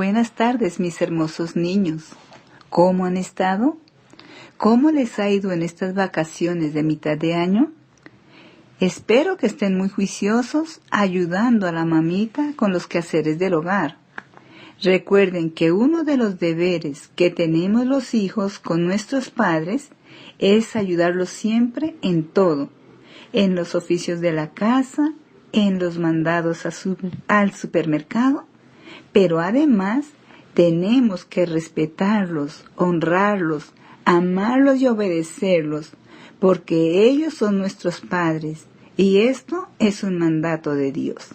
Buenas tardes, mis hermosos niños. ¿Cómo han estado? ¿Cómo les ha ido en estas vacaciones de mitad de año? Espero que estén muy juiciosos ayudando a la mamita con los quehaceres del hogar. Recuerden que uno de los deberes que tenemos los hijos con nuestros padres es ayudarlos siempre en todo, en los oficios de la casa, en los mandados al supermercado, pero además tenemos que respetarlos, honrarlos, amarlos y obedecerlos, porque ellos son nuestros padres y esto es un mandato de Dios.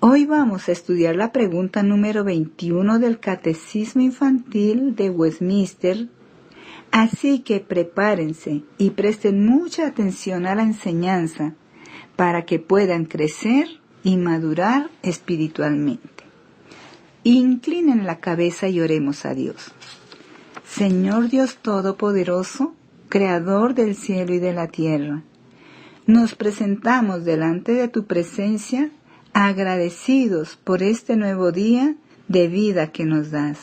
Hoy vamos a estudiar la pregunta número 21 del Catecismo Infantil de Westminster, así que prepárense y presten mucha atención a la enseñanza para que puedan crecer y madurar espiritualmente. Inclinen la cabeza y oremos a Dios. Señor Dios Todopoderoso, Creador del cielo y de la tierra, nos presentamos delante de tu presencia agradecidos por este nuevo día de vida que nos das.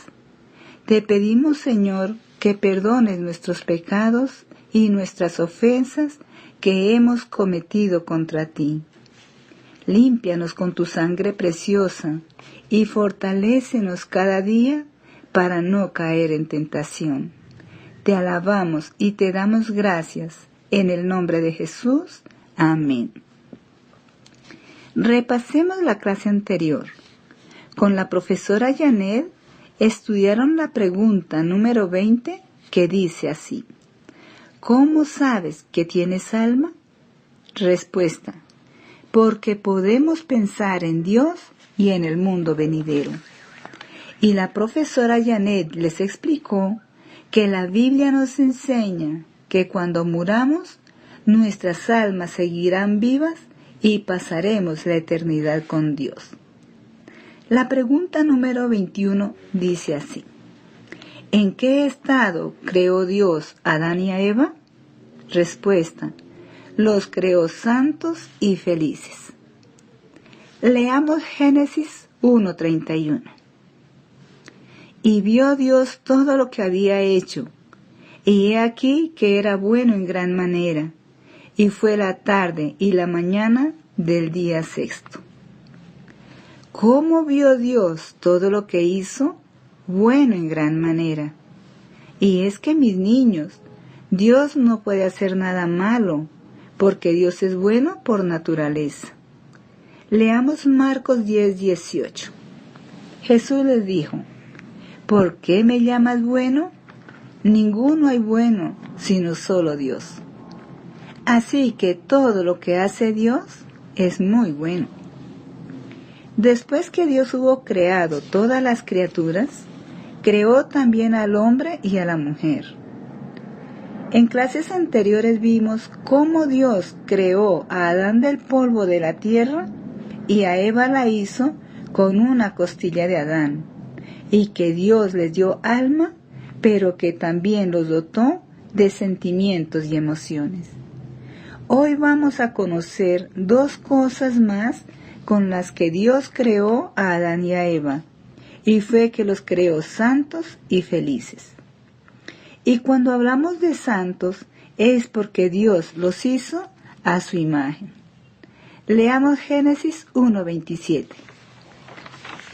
Te pedimos, Señor, que perdones nuestros pecados y nuestras ofensas que hemos cometido contra ti. Límpianos con tu sangre preciosa y fortalécenos cada día para no caer en tentación. Te alabamos y te damos gracias en el nombre de Jesús. Amén. Repasemos la clase anterior. Con la profesora Janet estudiaron la pregunta número 20 que dice así: ¿cómo sabes que tienes alma? Respuesta: porque podemos pensar en Dios y en el mundo venidero. Y la profesora Janet les explicó que la Biblia nos enseña que cuando muramos, nuestras almas seguirán vivas y pasaremos la eternidad con Dios. La pregunta número 21 dice así: ¿en qué estado creó Dios a Adán y a Eva? Respuesta: los creó santos y felices. Leamos Génesis 1:31. Y vio Dios todo lo que había hecho, y he aquí que era bueno en gran manera, y fue la tarde y la mañana del día sexto. ¿Cómo vio Dios todo lo que hizo? Bueno en gran manera. Y es que, mis niños, Dios no puede hacer nada malo, porque Dios es bueno por naturaleza. Leamos Marcos 10:18. Jesús les dijo: ¿por qué me llamas bueno? Ninguno hay bueno, sino solo Dios. Así que todo lo que hace Dios es muy bueno. Después que Dios hubo creado todas las criaturas, creó también al hombre y a la mujer. En clases anteriores vimos cómo Dios creó a Adán del polvo de la tierra y a Eva la hizo con una costilla de Adán, y que Dios les dio alma, pero que también los dotó de sentimientos y emociones. Hoy vamos a conocer dos cosas más con las que Dios creó a Adán y a Eva, y fue que los creó santos y felices. Y cuando hablamos de santos, es porque Dios los hizo a su imagen. Leamos Génesis 1:27.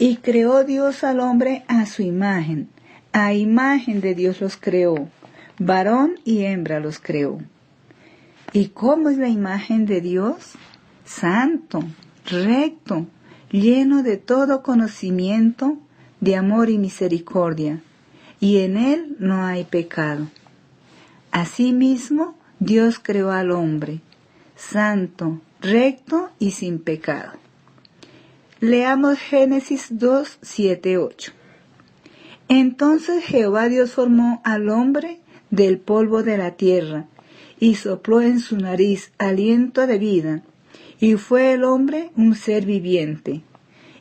Y creó Dios al hombre a su imagen, a imagen de Dios los creó, varón y hembra los creó. ¿Y cómo es la imagen de Dios? Santo, recto, lleno de todo conocimiento, de amor y misericordia, y en él no hay pecado. Asimismo, Dios creó al hombre, santo, recto y sin pecado. Leamos Génesis 2:7-8. Entonces Jehová Dios formó al hombre del polvo de la tierra, y sopló en su nariz aliento de vida, y fue el hombre un ser viviente.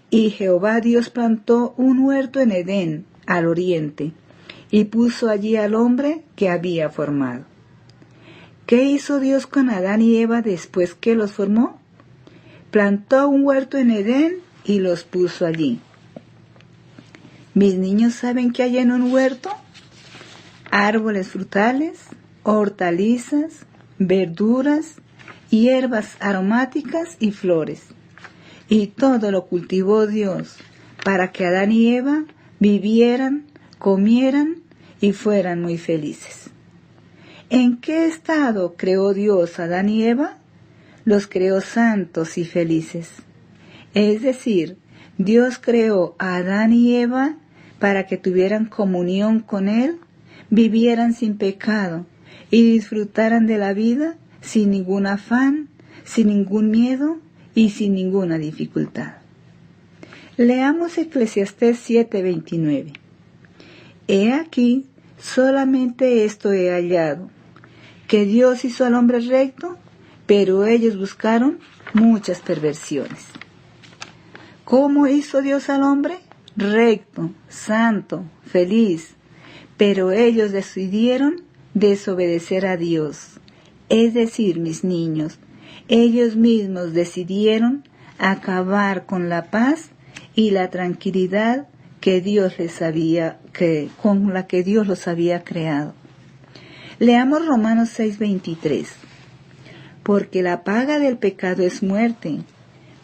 Y Jehová Dios plantó un huerto en Edén, al oriente, y puso allí al hombre que había formado. ¿Qué hizo Dios con Adán y Eva después que los formó? Plantó un huerto en Edén y los puso allí. ¿Mis niños saben qué hay en un huerto? Árboles frutales, hortalizas, verduras, hierbas aromáticas y flores. Y todo lo cultivó Dios para que Adán y Eva vivieran, comieran y fueran muy felices. ¿En qué estado creó Dios a Adán y Eva? Los creó santos y felices. Es decir, Dios creó a Adán y Eva para que tuvieran comunión con Él, vivieran sin pecado y disfrutaran de la vida sin ningún afán, sin ningún miedo y sin ninguna dificultad. Leamos Eclesiastés 7:29. He aquí, solamente esto he hallado, que Dios hizo al hombre recto, pero ellos buscaron muchas perversiones. ¿Cómo hizo Dios al hombre? Recto, santo, feliz, pero ellos decidieron desobedecer a Dios. Es decir, mis niños, ellos mismos decidieron acabar con la paz y la tranquilidad con la que Dios los había creado. Leamos Romanos 6:23. Porque la paga del pecado es muerte,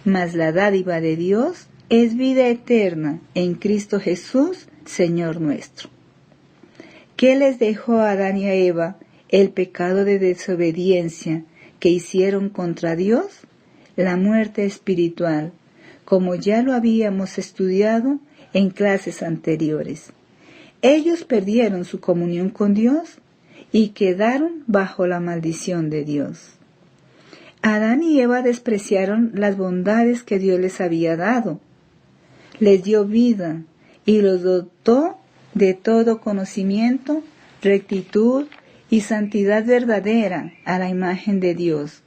mas la dádiva de Dios es vida eterna en Cristo Jesús, Señor nuestro. ¿Qué les dejó a Adán y a Eva el pecado de desobediencia que hicieron contra Dios? La muerte espiritual, como ya lo habíamos estudiado en clases anteriores. Ellos perdieron su comunión con Dios y quedaron bajo la maldición de Dios. Adán y Eva despreciaron las bondades que Dios les había dado. Les dio vida y los dotó de todo conocimiento, rectitud y santidad verdadera a la imagen de Dios.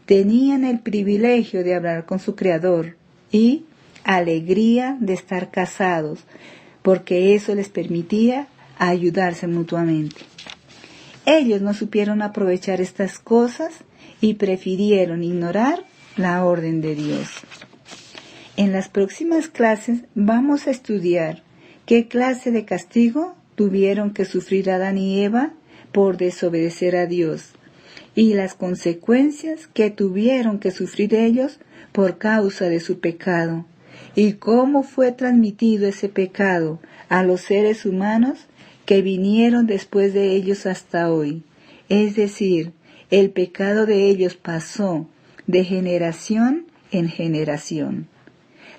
Tenían el privilegio de hablar con su Creador y alegría de estar casados, porque eso les permitía ayudarse mutuamente. Ellos no supieron aprovechar estas cosas y prefirieron ignorar la orden de Dios. En las próximas clases vamos a estudiar qué clase de castigo tuvieron que sufrir Adán y Eva por desobedecer a Dios y las consecuencias que tuvieron que sufrir ellos por causa de su pecado y cómo fue transmitido ese pecado a los seres humanos que vinieron después de ellos hasta hoy. Es decir, el pecado de ellos pasó de generación en generación.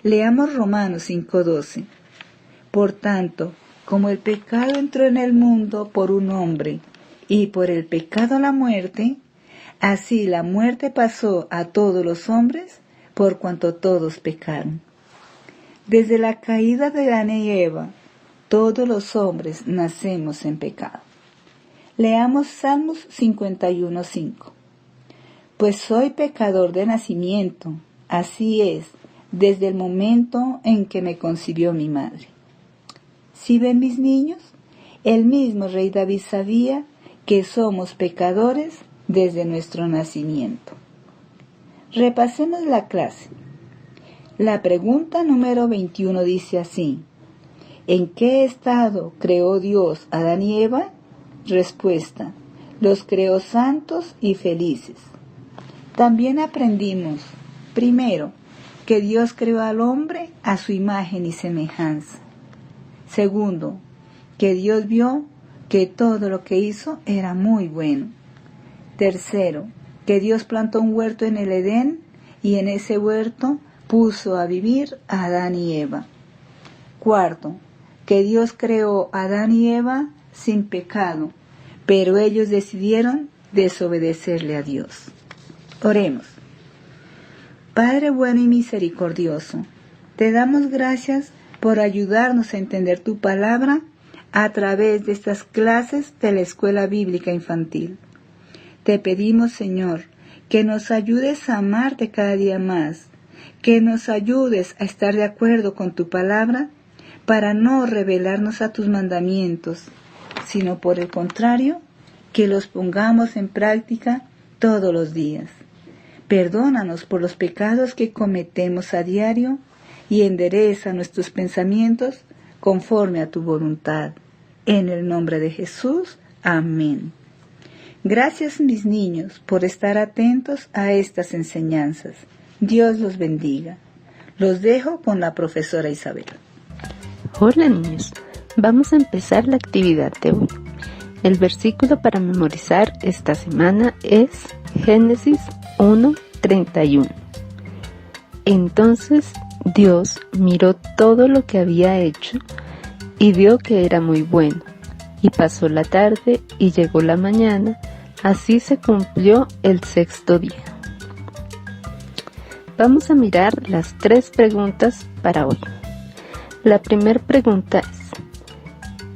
Leamos Romanos 5:12. Por tanto, como el pecado entró en el mundo por un hombre, y por el pecado la muerte, así la muerte pasó a todos los hombres, por cuanto todos pecaron. Desde la caída de Adán y Eva, todos los hombres nacemos en pecado. Leamos Salmos 51:5. Pues soy pecador de nacimiento, así es, desde el momento en que me concibió mi madre. ¿Sí ven, mis niños? El mismo rey David sabía que somos pecadores desde nuestro nacimiento. Repasemos la clase. La pregunta número 21 dice así: ¿en qué estado creó Dios a Adán y Eva? Respuesta: los creó santos y felices. También aprendimos, primero, que Dios creó al hombre a su imagen y semejanza. Segundo, que Dios vio que todo lo que hizo era muy bueno. Tercero, que Dios plantó un huerto en el Edén y en ese huerto puso a vivir a Adán y Eva. Cuarto, que Dios creó a Adán y Eva sin pecado, pero ellos decidieron desobedecerle a Dios. Oremos. Padre bueno y misericordioso, te damos gracias por ayudarnos a entender tu palabra a través de estas clases de la Escuela Bíblica Infantil. Te pedimos, Señor, que nos ayudes a amarte cada día más, que nos ayudes a estar de acuerdo con tu palabra para no rebelarnos a tus mandamientos, sino por el contrario, que los pongamos en práctica todos los días. Perdónanos por los pecados que cometemos a diario y endereza nuestros pensamientos conforme a tu voluntad. En el nombre de Jesús. Amén. Gracias, mis niños, por estar atentos a estas enseñanzas. Dios los bendiga. Los dejo con la profesora Isabel. Hola, niños. Vamos a empezar la actividad de hoy. El versículo para memorizar esta semana es Génesis 1:31. Entonces Dios miró todo lo que había hecho y vio que era muy bueno. Y pasó la tarde y llegó la mañana, así se cumplió el sexto día. Vamos a mirar las 3 preguntas para hoy. La primera pregunta es: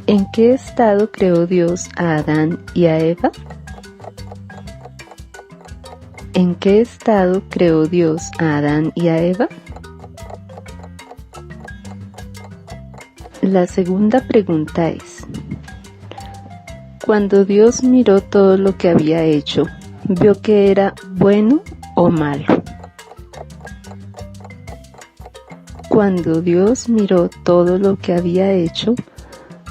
¿en qué estado creó Dios a Adán y a Eva? ¿En qué estado creó Dios a Adán y a Eva? La segunda pregunta es: cuando Dios miró todo lo que había hecho, ¿vio que era bueno o malo? Cuando Dios miró todo lo que había hecho,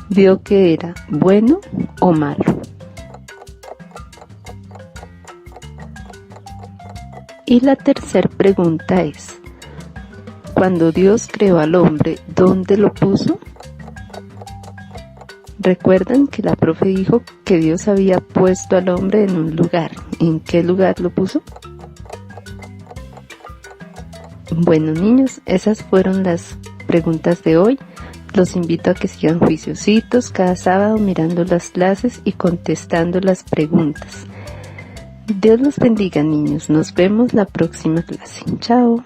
¿vio que era bueno o malo? Y la tercera pregunta es: cuando Dios creó al hombre, ¿dónde lo puso? ¿Recuerdan que la profe dijo que Dios había puesto al hombre en un lugar? ¿En qué lugar lo puso? Bueno, niños, esas fueron las preguntas de hoy. Los invito a que sigan juiciositos cada sábado mirando las clases y contestando las preguntas. Dios los bendiga, niños. Nos vemos la próxima clase. Chao.